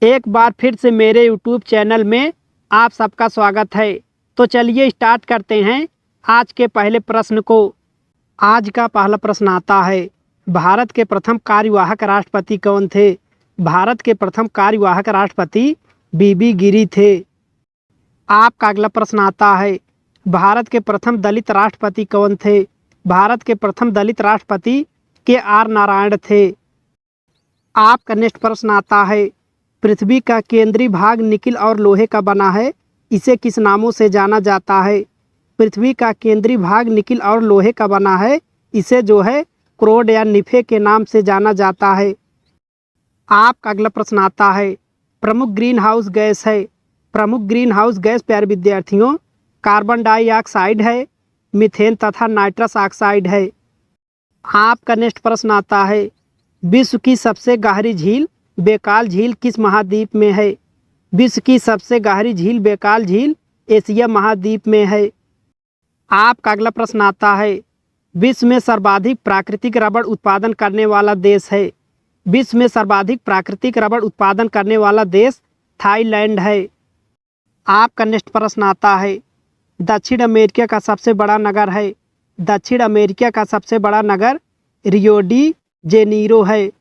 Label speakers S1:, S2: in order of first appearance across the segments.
S1: एक बार फिर से मेरे YouTube चैनल में आप सबका स्वागत है। तो चलिए स्टार्ट करते हैं आज के पहले प्रश्न को। आज का पहला प्रश्न आता है, भारत के प्रथम कार्यवाहक राष्ट्रपति कौन थे? भारत के प्रथम कार्यवाहक राष्ट्रपति बीबी गिरी थे। आपका अगला प्रश्न आता है, भारत के प्रथम दलित राष्ट्रपति कौन थे? भारत के प्रथम दलित राष्ट्रपति के.आर. नारायण थे। आपका नेक्स्ट प्रश्न आता है, पृथ्वी का केंद्रीय भाग निकिल और लोहे का बना है, इसे किस नामों से जाना जाता है? पृथ्वी का केंद्रीय भाग निकिल और लोहे का बना है, इसे जो है क्रोड या निफे के नाम से जाना जाता है। आपका अगला प्रश्न आता है, प्रमुख ग्रीन हाउस गैस है। प्रमुख ग्रीन हाउस गैस प्यारे विद्यार्थियों कार्बन डाइऑक्साइड है, मीथेन तथा नाइट्रस ऑक्साइड है। आपका नेक्स्ट प्रश्न आता है, विश्व की सबसे गहरी झील बेकाल झील किस महाद्वीप में है? विश्व की सबसे गहरी झील बेकाल झील एशिया महाद्वीप में है। आपका अगला प्रश्न आता है, विश्व में सर्वाधिक प्राकृतिक रबड़ उत्पादन करने वाला देश है। विश्व में सर्वाधिक प्राकृतिक रबड़ उत्पादन करने वाला देश थाईलैंड है। आपका नेक्स्ट प्रश्न आता है, दक्षिण अमेरिका का सबसे बड़ा नगर है। दक्षिण अमेरिका का सबसे बड़ा नगर रियो डी जेनीरो है।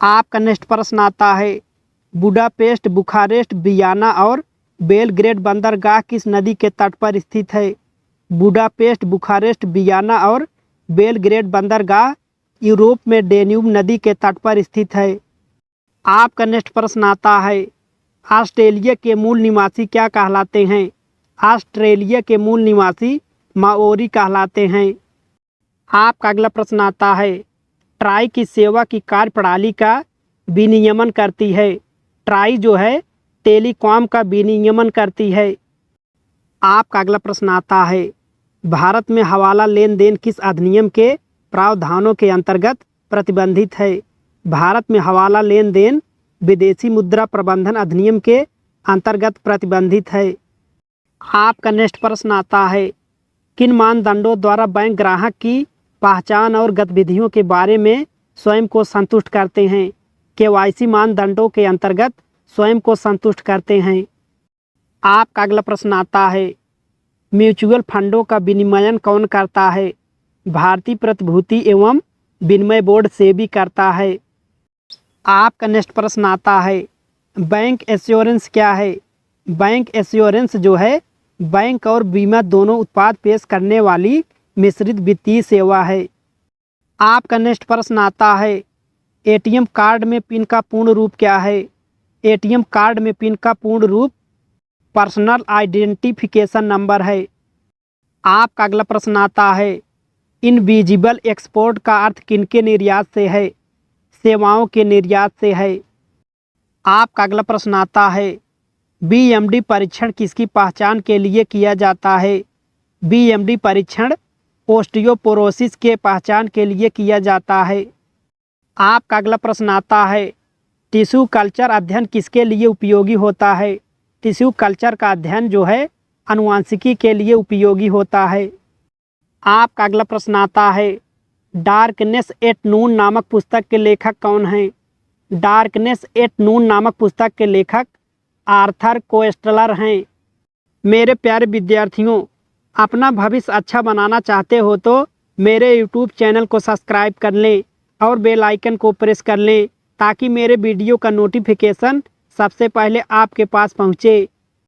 S1: आपका नेक्स्ट प्रश्न आता है, बुडापेस्ट, बुखारेस्ट, वियना और बेलग्रेड बंदरगाह किस नदी के तट पर स्थित है? बुडापेस्ट, बुखारेस्ट, वियना और बेलग्रेड बंदरगाह यूरोप में डेन्यूब नदी के तट पर स्थित है। आपका नेक्स्ट प्रश्न आता है, ऑस्ट्रेलिया के मूल निवासी क्या कहलाते हैं? ऑस्ट्रेलिया के मूल निवासी माओरी कहलाते हैं। आपका अगला प्रश्न आता है, ट्राई की सेवा की कार्यप्रणाली का विनियमन करती है। ट्राई जो है टेलीकॉम का विनियमन करती है। आपका अगला प्रश्न आता है, भारत में हवाला लेन देन किस अधिनियम के प्रावधानों के अंतर्गत प्रतिबंधित है? भारत में हवाला लेन देन विदेशी मुद्रा प्रबंधन अधिनियम के अंतर्गत प्रतिबंधित है। आपका नेक्स्ट प्रश्न आता है, किन मानदंडों द्वारा बैंक ग्राहक की पहचान और गतिविधियों के बारे में स्वयं को संतुष्ट करते हैं? केवाईसी मानदंडों के अंतर्गत स्वयं को संतुष्ट करते हैं। आपका अगला प्रश्न आता है, म्यूचुअल फंडों का विनियमन कौन करता है? भारतीय प्रतिभूति एवं विनिमय बोर्ड सेबी करता है। आपका नेक्स्ट प्रश्न आता है, बैंक एश्योरेंस क्या है? बैंक एश्योरेंस जो है बैंक और बीमा दोनों उत्पाद पेश करने वाली मिश्रित वित्तीय सेवा है। आपका नेक्स्ट प्रश्न आता है, एटीएम कार्ड में पिन का पूर्ण रूप क्या है? एटीएम कार्ड में पिन का पूर्ण रूप पर्सनल आइडेंटिफिकेशन नंबर है। आपका अगला प्रश्न आता है, इनविजिबल एक्सपोर्ट का अर्थ किनके निर्यात से है? सेवाओं के निर्यात से है। आपका अगला प्रश्न आता है, बीएमडी परीक्षण किसकी पहचान के लिए किया जाता है? बीएमडी परीक्षण ओस्टियोपोरोसिस के पहचान के लिए किया जाता है। आपका अगला प्रश्न आता है, टिश्यू कल्चर अध्ययन किसके लिए उपयोगी होता है? टिश्यू कल्चर का अध्ययन जो है आनुवंशिकी के लिए उपयोगी होता है। आपका अगला प्रश्न आता है, डार्कनेस एट नून नामक पुस्तक के लेखक कौन हैं? डार्कनेस एट नून नामक पुस्तक के लेखक आर्थर कोएस्टलर हैं। मेरे प्यारे विद्यार्थियों, अपना भविष्य अच्छा बनाना चाहते हो तो मेरे YouTube चैनल को सब्सक्राइब कर लें और बेल आइकन को प्रेस कर लें ताकि मेरे वीडियो का नोटिफिकेशन सबसे पहले आपके पास पहुँचे।